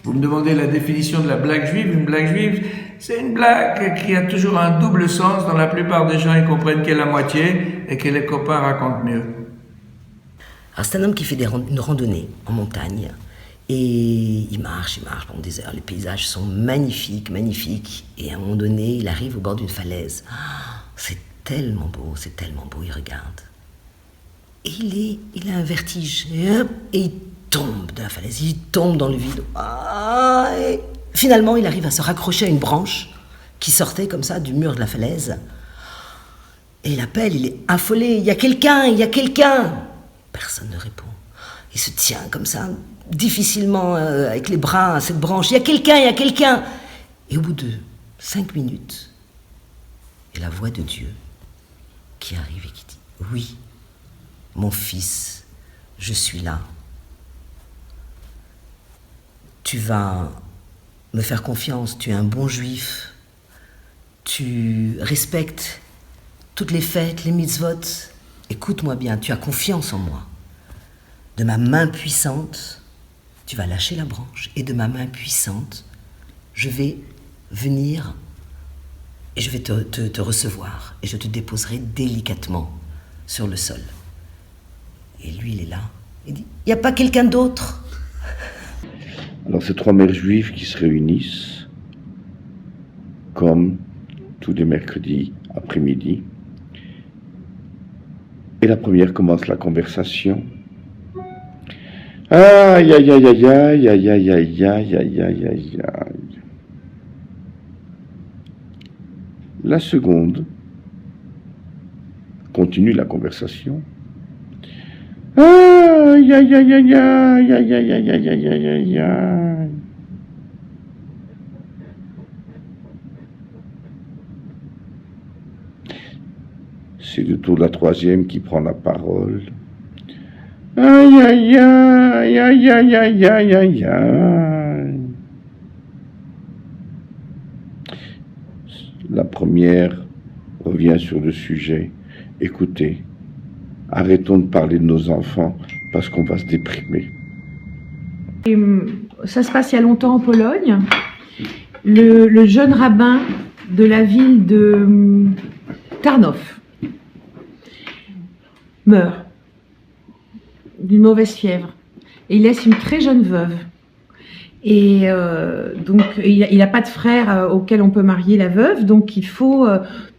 Vous me demandez la définition de la blague juive. Une blague juive, c'est une blague qui a toujours un double sens. Dans la plupart des gens, ils comprennent qu'elle la moitié et que les copains racontent mieux. Alors c'est un homme qui fait une randonnée en montagne. Et il marche pendant des heures. Les paysages sont magnifiques, magnifiques. Et à un moment donné, il arrive au bord d'une falaise. C'est tellement beau, il regarde. Et il a un vertige. Et il tombe de la falaise, il tombe dans le vide. Et finalement, il arrive à se raccrocher à une branche qui sortait comme ça du mur de la falaise. Et il appelle, il est affolé. Il y a quelqu'un. Personne ne répond. Il se tient comme ça, difficilement, avec les bras à cette branche. Il y a quelqu'un. Et au bout de 5 minutes, il y a la voix de Dieu qui arrive et qui dit « Oui, mon fils, je suis là. Tu vas me faire confiance, tu es un bon juif. Tu respectes toutes les fêtes, les mitzvot. Écoute-moi bien, tu as confiance en moi. De ma main puissante, tu vas lâcher la branche. Et de ma main puissante, je vais venir et je vais te recevoir. Et je te déposerai délicatement sur le sol. » Et lui, il est là. Il dit, il n'y a pas quelqu'un d'autre? Alors, ces 3 mères juives qui se réunissent, comme tous les mercredis après-midi. Et la première commence la conversation. Aïe, aïe, aïe, aïe, aïe, aïe, aïe, aïe, aïe, aïe, aïe, aïe, aïe. La seconde continue la conversation. Aïe, aïe, aïe, aïe, aïe, aïe, aïe, aïe, aïe, aïe, aïe, aïe, aïe. C'est du tout la troisième qui prend la parole. Aïe, aïe, aïe, aïe, aïe, aïe, aïe, aïe, aïe. La première revient sur le sujet. Écoutez, arrêtons de parler de nos enfants parce qu'on va se déprimer. Et ça se passe il y a longtemps en Pologne. Le jeune rabbin de la ville de Tarnów meurt d'une mauvaise fièvre et il laisse une très jeune veuve. Et donc il n'a pas de frère auquel on peut marier la veuve, donc il faut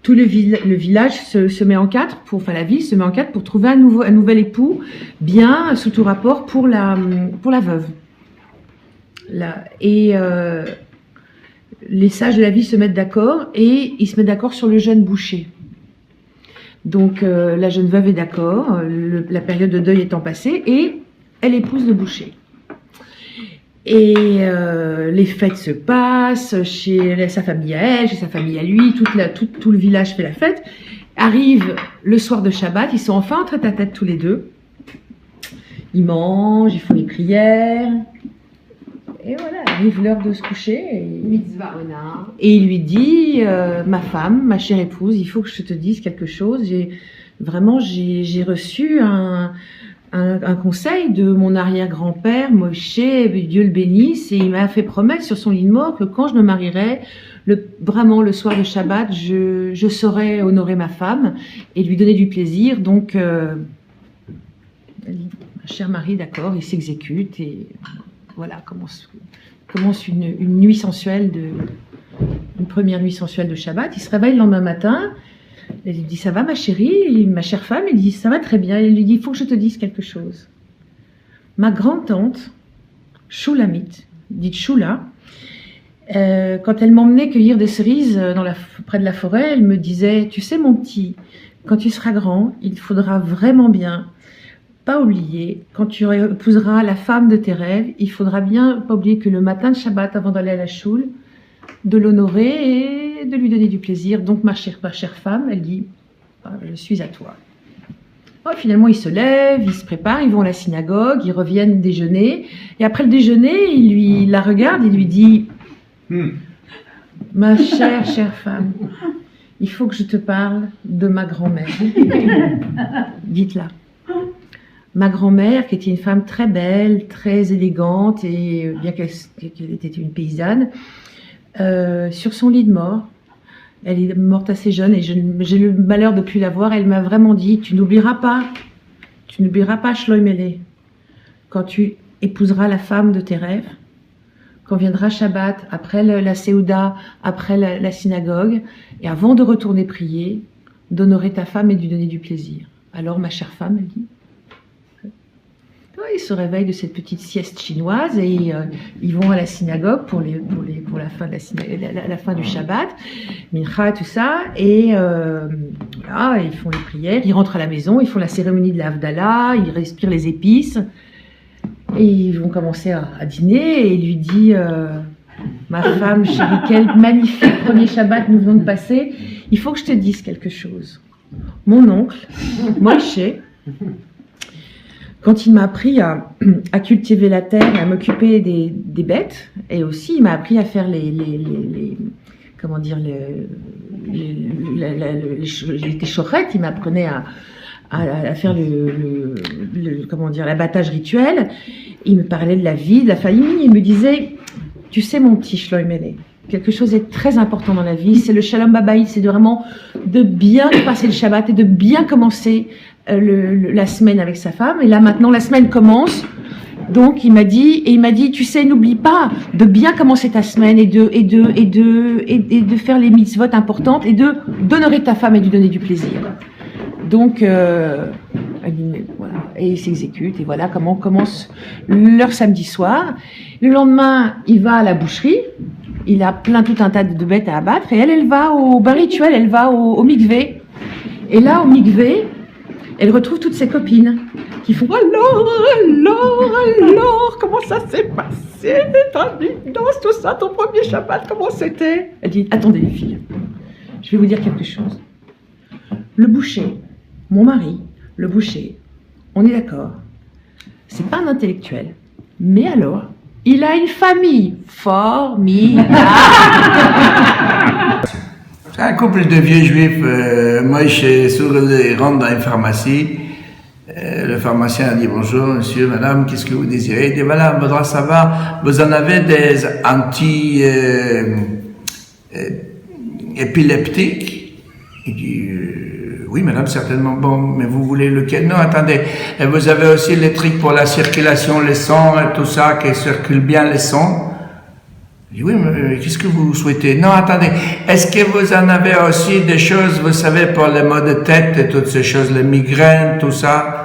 tout le village se met en quatre, enfin la ville se met en quatre pour trouver un nouvel époux bien sous tout rapport pour la veuve. Et les sages de la ville se mettent d'accord et ils se mettent d'accord sur le jeune boucher. Donc la jeune veuve est d'accord, la période de deuil étant passée, et elle épouse le boucher. Et les fêtes se passent chez sa famille à elle, chez sa famille à lui, tout le village fait la fête. Arrive le soir de Shabbat, ils sont enfin en tête-à-tête tous les deux. Ils mangent, ils font les prières. Et voilà, arrive l'heure de se coucher. Et il lui dit, ma femme, ma chère épouse, il faut que je te dise quelque chose. J'ai reçu un conseil de mon arrière-grand-père, Moshe, Dieu le bénisse, et il m'a fait promettre sur son lit de mort que quand je me marierais, vraiment le soir de Shabbat, je saurais honorer ma femme et lui donner du plaisir. Donc, ma chère Marie, d'accord, il s'exécute et voilà, commence une nuit sensuelle, une première nuit sensuelle de Shabbat. Il se réveille le lendemain matin. Elle lui dit, ça va ma chérie, ma chère femme? Il dit, ça va très bien. Elle lui dit, il faut que je te dise quelque chose. Ma grande-tante, Shulamit, dite Shula, quand elle m'emmenait cueillir des cerises près de la forêt, elle me disait, tu sais mon petit, quand tu seras grand, il faudra vraiment bien pas oublier, quand tu épouseras la femme de tes rêves, il faudra bien pas oublier que le matin de Shabbat, avant d'aller à la choule, de l'honorer et de lui donner du plaisir. Donc ma chère femme, elle dit, je suis à toi. Bon, finalement, ils se lèvent, ils se préparent, ils vont à la synagogue, ils reviennent déjeuner. Et après le déjeuner, il la regarde, il lui dit, ma chère femme, il faut que je te parle de ma grand-mère. Dites-la. ma grand-mère, qui était une femme très belle, très élégante, et bien qu'elle était une paysanne, sur son lit de mort. Elle est morte assez jeune et j'ai le malheur de ne plus la voir. Elle m'a vraiment dit, tu n'oublieras pas, Shloimele, quand tu épouseras la femme de tes rêves, quand viendra Shabbat, après la Séouda, après la synagogue, et avant de retourner prier, d'honorer ta femme et de lui donner du plaisir. Alors ma chère femme, elle dit, ils se réveillent de cette petite sieste chinoise et ils vont à la synagogue pour la fin de la fin du Shabbat, Mincha, tout ça, et voilà, ils font les prières, ils rentrent à la maison, ils font la cérémonie de la Havdalah, ils respirent les épices, et ils vont commencer à dîner, et il lui dit, ma femme chérie, quel magnifique premier Shabbat nous venons de passer, il faut que je te dise quelque chose. Mon oncle, Moïse, quand il m'a appris à cultiver la terre et à m'occuper des bêtes, et aussi il m'a appris à faire les chorettes, il m'apprenait à faire l'abattage rituel, il me parlait de la vie, de la famille, il me disait, tu sais mon petit Shloimele, quelque chose est très important dans la vie, c'est le Shalom Babaï, c'est de bien passer le Shabbat et de bien commencer la semaine avec sa femme. Et là maintenant la semaine commence, donc il m'a dit, tu sais, n'oublie pas de bien commencer ta semaine et de faire les mitzvot importantes et d'honorer ta femme et de lui donner du plaisir. Donc voilà, et il s'exécute, et voilà comment commence leur samedi soir. Le lendemain, il va à la boucherie, il a tout un tas de bêtes à abattre, et elle va au bain rituel, elle va au mikvé. Et là, au mikvé, elle retrouve toutes ses copines qui font alors, comment ça s'est passé, ta danse, tout ça, ton premier Shabbat, comment c'était? Elle dit, attendez les filles, je vais vous dire quelque chose. Le boucher, mon mari, le boucher, on est d'accord, c'est pas un intellectuel, mais alors, il a une famille formidable. C'est un couple de vieux juifs. Moïse rentre dans une pharmacie. Le pharmacien a dit bonjour, monsieur, madame, qu'est-ce que vous désirez? Il dit voilà, on voudrait savoir, vous en avez des anti-épileptiques? Il dit oui, madame, certainement. Bon, mais vous voulez lequel? Non, attendez, vous avez aussi les trucs pour la circulation, les sons, tout ça, qui circule bien les sons. Je dis, oui, mais qu'est-ce que vous souhaitez? Non, attendez, est-ce que vous en avez aussi des choses, vous savez, pour les maux de tête et toutes ces choses, les migraines, tout ça?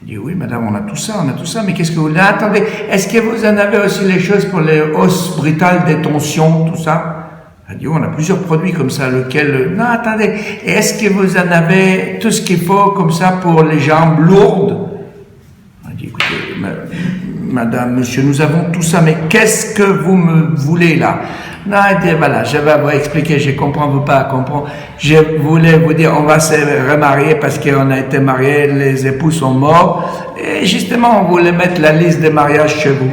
Je dis, oui, madame, on a tout ça, mais qu'est-ce que vous voulez? Attendez, est-ce que vous en avez aussi les choses pour les os brutales, des tensions, tout ça? Elle dit, on a plusieurs produits comme ça, lequel... Non, attendez, et est-ce que vous en avez tout ce qu'il faut comme ça pour les jambes lourdes? Elle dit, écoutez, madame, monsieur, nous avons tout ça, mais qu'est-ce que vous me voulez là? Non, elle dit, voilà, je vais vous expliquer, je comprends, vous pas comprendre. Je voulais vous dire, on va se remarier parce qu'on a été mariés, les époux sont morts, et justement, on voulait mettre la liste des mariages chez vous.